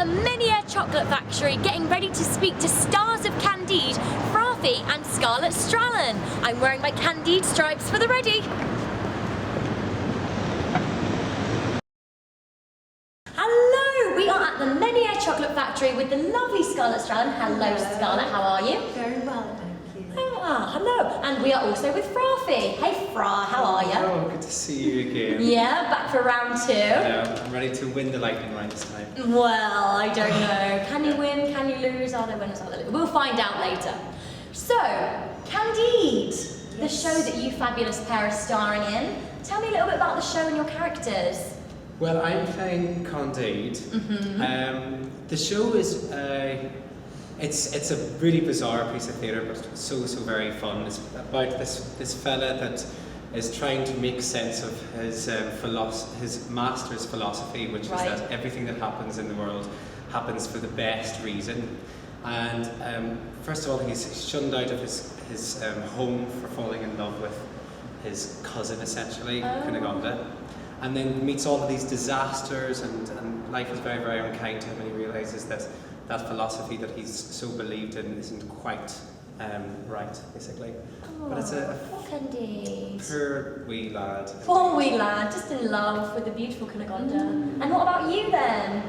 the Menier Chocolate Factory getting ready to speak to stars of Candide, Fra Fee and Scarlett Strallen. I'm wearing my Candide stripes for the ready. Hello, we are at the Menier Chocolate Factory with the lovely Scarlett Strallen. Hello Scarlett, how are you? Very well, thank you. Ah, hello. And we are also with Fra Fee. Hey Fra, how are you? Oh, good to see you again. Yeah, back for round two. I'm ready to win the lightning round this time. Well, I don't know. Can you win? Can you lose? Are there winners? Are there losers? We'll find out later. So, Candide, the show that you fabulous pair are starring in. Tell me a little bit about the show and your characters. Well, I'm playing Candide. The show is it's a really bizarre piece of theatre, but so very fun. It's about this fella that is trying to make sense of his master's philosophy, which is that everything that happens in the world happens for the best reason. And first of all, he's shunned out of his home for falling in love with his cousin, essentially, Cunegonde. And then meets all of these disasters, and life is very, very unkind to him, and he realises that philosophy that he's so believed in isn't quite right, basically. But it's a poor wee lad. Poor wee lad, just in love with the beautiful Cunegonde. And what about you then?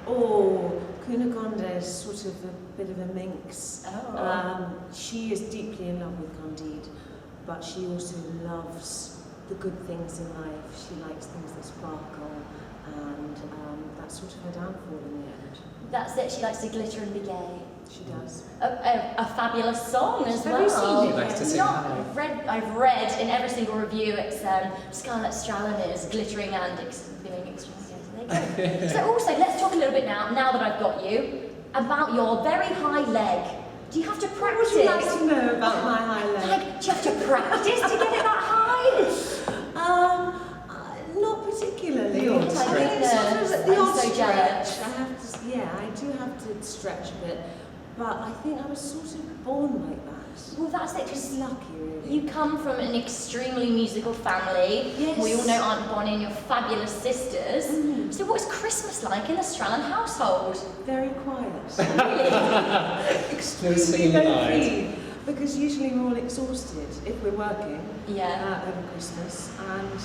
Oh, Cunegonde is sort of a bit of a minx. She is deeply in love with Candide, but she also loves the good things in life. She likes things that sparkle, and that's sort of her downfall in the end. That's it, she likes to glitter and be gay. She does. A fabulous song as well. Have you seen it? She likes to sing. I've read in every single review it's Scarlett Strallen is glittering and being extremely gay. So there you go. So also, let's talk a little bit now that I've got you, about your very high leg. Do you have to practice? What would you like to know about my high leg? Like, do you have to practice to get it that high? Not particularly. The odd stretch. The odd I'm so jealous. stretch. I do have to stretch a bit, but I think I was sort of born like that. Well, that's it. Just lucky, really. You come from an extremely musical family. Yes. We all know Aunt Bonnie and your fabulous sisters. So what's Christmas like in the Strallen household? Very quiet. Really? Extremely low key. Because usually we're all exhausted if we're working over Christmas, and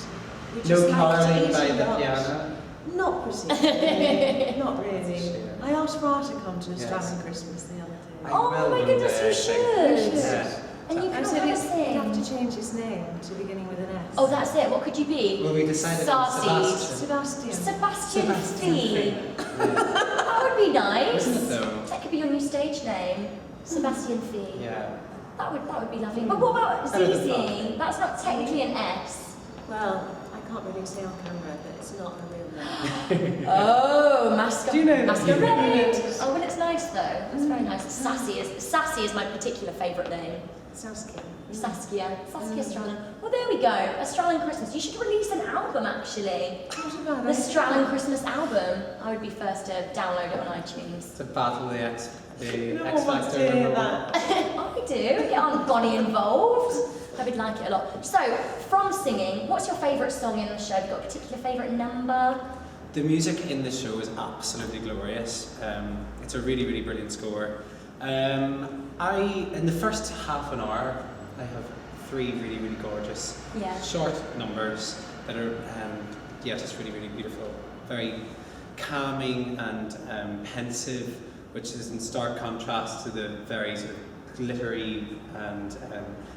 we just caroling by the piano? Not particularly. Not really. I asked Fra to come to a Strallen Christmas the other day. Oh my goodness, you should. Yeah. And you I can said have a he'd sing. have to change his name to beginning with an S. Oh, that's it. What could you be? Well, we decided on Sebastian. Sebastian. Sebastian Fee. That would be nice. Isn't it though? That could be your new stage name. Sebastian Fee. Yeah. That would be lovely. But what about Zizi? That's not technically an S. Well, I can't really say on camera, but it's not a real name. Oh, masquerade. Do you know that? Masquerade. Oh, well, it's nice though. It's very nice. Sassy is my particular favourite name. Saskia. Saskia Strallen. Well, there we go. A Strallen Christmas. You should release an album, actually. What about The it? Strallen Christmas album. I would be first to download it on iTunes. To battle the X No one wants to Factor. hear that. I do. Get Aunt Bonnie involved. I would like it a lot. So, from singing, what's your favourite song in the show? Have you got a particular favourite number? The music in the show is absolutely glorious. It's a really, really brilliant score. In the first half an hour, I have 3 really, really gorgeous short numbers that are just really, really beautiful. Very calming and pensive, which is in stark contrast to the very sort of glittery and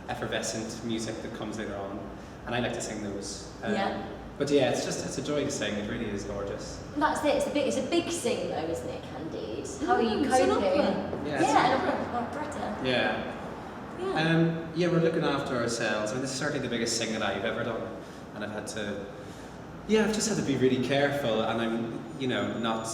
effervescent music that comes later on. And I like to sing those. But yeah, it's a joy to sing. It really is gorgeous. That's it. It's a big sing though, isn't it, Candide? How are you It's an coping? opera. An operetta. Yeah, we're looking after ourselves. I mean, this is certainly the biggest sing that I've ever done, and I've just had to be really careful, and I'm, not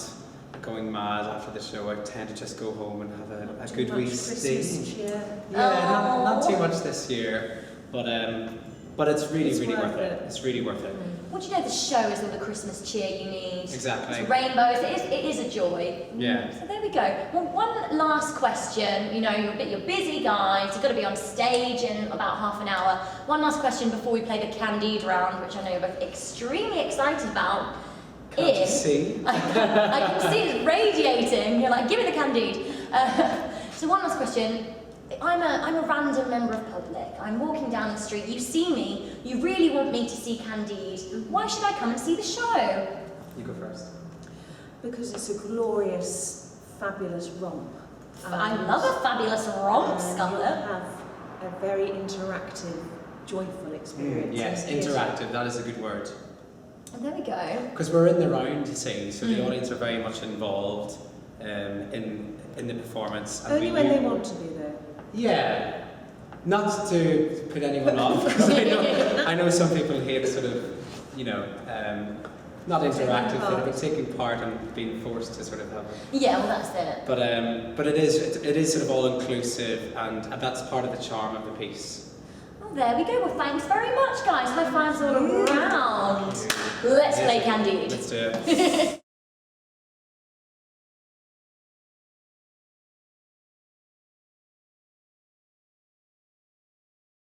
going mad after the show. I tend to just go home and have a good wee sing. Not too much this year, but it's really worth it. It's really worth it. Well, do you know the show is all the Christmas cheer you need? Exactly. It's rainbows. It is a joy. Yeah. So there we go. Well, one last question. You're busy guys. You've got to be on stage in about half an hour. One last question before we play the Candide round, which I know you're both extremely excited about. Can't you see? I can see it's radiating. You're like, give me the Candide. So one last question. I'm a random member of public. I'm walking down the street. You see me. You really want me to see Candide. Why should I come and see the show? You go first. Because it's a glorious, fabulous romp. I love a fabulous romp, Scarlett. You'll have a very interactive, joyful experience. Yes, interactive. That is a good word. And there we go. Because we're in the round, you see, so the audience are very much involved in the performance. And Only when they want to be there. Yeah, not to put anyone off, because I know some people hate sort of, not interactive, but taking part and being forced to sort of have. Yeah, well that's it. But it is sort of all inclusive, and that's part of the charm of the piece. Oh, there we go. Well, thanks very much, guys. High fives all around. Let's play Candide. Let's do it.